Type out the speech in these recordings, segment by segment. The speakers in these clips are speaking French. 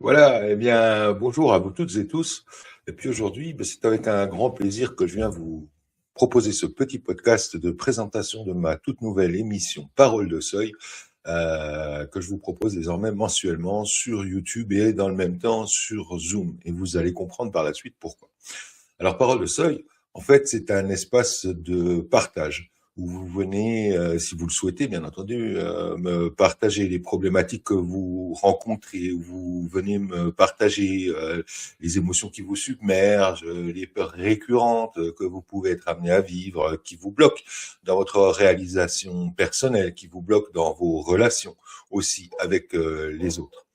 Voilà, eh bien, bonjour à vous toutes et tous. Et puis aujourd'hui, c'est avec un grand plaisir que je viens vous proposer ce petit podcast de présentation de ma toute nouvelle émission Parole de Seuil, que je vous propose désormais mensuellement sur YouTube et dans le même temps sur Zoom. Et vous allez comprendre par la suite pourquoi. Alors, Parole de Seuil, en fait, c'est un espace de partage où vous venez, si vous le souhaitez, bien entendu, me partager les problématiques que vous rencontrez, où vous venez me partager les émotions qui vous submergent, les peurs récurrentes que vous pouvez être amené à vivre, qui vous bloquent dans votre réalisation personnelle, qui vous bloquent dans vos relations aussi avec les autres.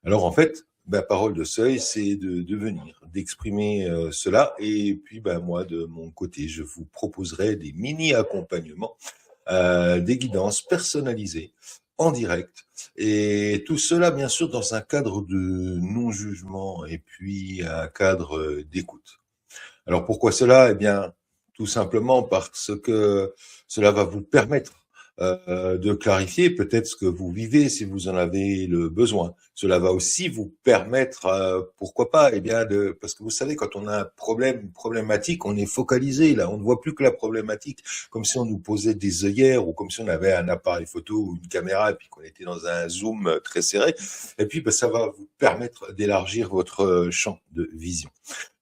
Alors en fait, parole de seuil, c'est de venir, d'exprimer cela. Et puis moi, de mon côté, je vous proposerai des mini-accompagnements, des guidances personnalisées en direct. Et tout cela, bien sûr, dans un cadre de non-jugement et puis un cadre d'écoute. Alors pourquoi cela? Eh bien, tout simplement parce que cela va vous permettre de clarifier peut-être ce que vous vivez si vous en avez le besoin. Cela va aussi vous permettre, pourquoi pas, eh bien, parce que vous savez, quand on a un problème, une problématique, on est focalisé là, on ne voit plus que la problématique, comme si on nous posait des œillères ou comme si on avait un appareil photo ou une caméra et puis qu'on était dans un zoom très serré. Et puis, ça va vous permettre d'élargir votre champ de vision.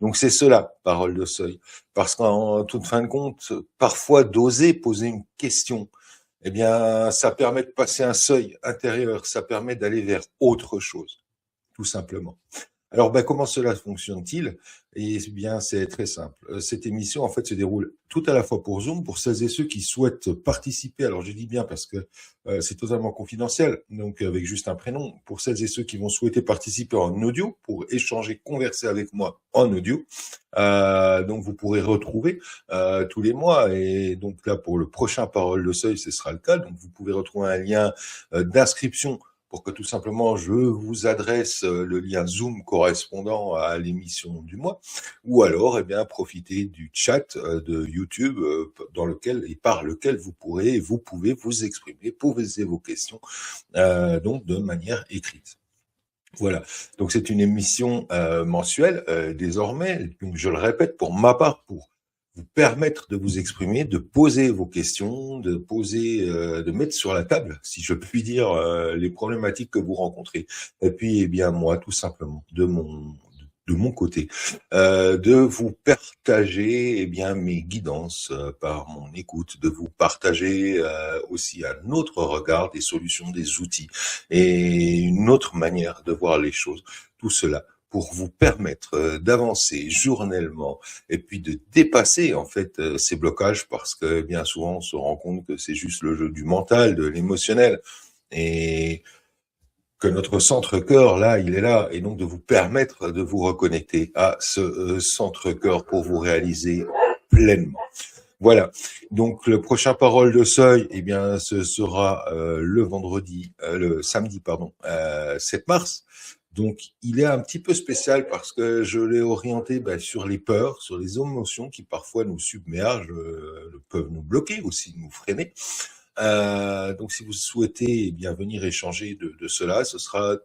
Donc c'est cela, parole de seuil. Parce qu'en toute fin de compte, parfois d'oser poser une question, eh bien, ça permet de passer un seuil intérieur, ça permet d'aller vers autre chose, tout simplement. Alors, comment cela fonctionne-t-il? Eh bien, c'est très simple. Cette émission, en fait, se déroule tout à la fois pour Zoom, pour celles et ceux qui souhaitent participer. Alors, je dis bien parce que c'est totalement confidentiel, donc avec juste un prénom. Pour celles et ceux qui vont souhaiter participer en audio, pour échanger, converser avec moi en audio. Donc, vous pourrez retrouver tous les mois. Et donc là, pour le prochain Parole de Seuil, ce sera le cas. Donc, vous pouvez retrouver un lien d'inscription pour que tout simplement je vous adresse le lien Zoom correspondant à l'émission du mois, ou alors profitez du chat de YouTube dans lequel et par lequel vous pouvez vous exprimer, poser vos questions donc de manière écrite. Voilà, donc c'est une émission mensuelle désormais, donc je le répète pour ma part, pour vous permettre de vous exprimer, de poser vos questions, de mettre sur la table, si je puis dire, les problématiques que vous rencontrez. Et puis, moi, tout simplement, de mon côté, de vous partager, mes guidances par mon écoute, de vous partager aussi un autre regard, des solutions, des outils et une autre manière de voir les choses. Tout cela pour vous permettre d'avancer journellement et puis de dépasser en fait ces blocages, parce que bien souvent on se rend compte que c'est juste le jeu du mental, de l'émotionnel, et que notre centre-cœur là, il est là, et donc de vous permettre de vous reconnecter à ce centre-cœur pour vous réaliser pleinement. Voilà. Donc le prochain Parole de Seuil, ce sera le samedi, 7 mars. Donc il est un petit peu spécial parce que je l'ai orienté sur les peurs, sur les émotions qui parfois nous submergent, peuvent nous bloquer aussi, nous freiner. Donc si vous souhaitez venir échanger de cela, ce sera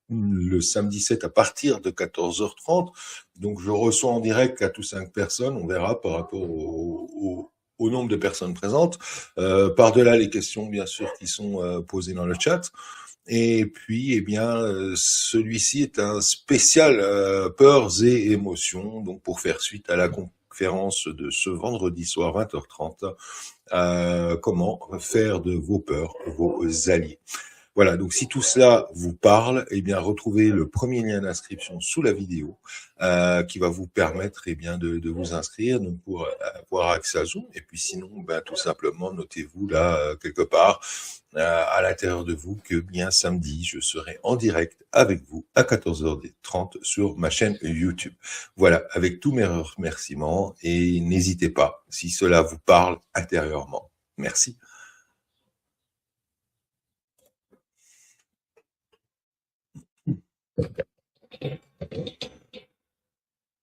le samedi 7 à partir de 14h30. Donc je reçois en direct 4 ou 5 personnes, on verra par rapport au nombre de personnes présentes. Par-delà les questions bien sûr qui sont posées dans le chat. Et puis celui-ci est un spécial peurs et émotions, donc pour faire suite à la conférence de ce vendredi soir 20h30, comment faire de vos peurs vos alliés. Voilà, donc si tout cela vous parle, retrouvez le premier lien d'inscription sous la vidéo qui va vous permettre de vous inscrire, donc pour avoir accès à Zoom. Et puis sinon, tout simplement, notez-vous là quelque part à l'intérieur de vous que samedi, je serai en direct avec vous à 14h30 sur ma chaîne YouTube. Voilà, avec tous mes remerciements, et n'hésitez pas si cela vous parle intérieurement. Merci.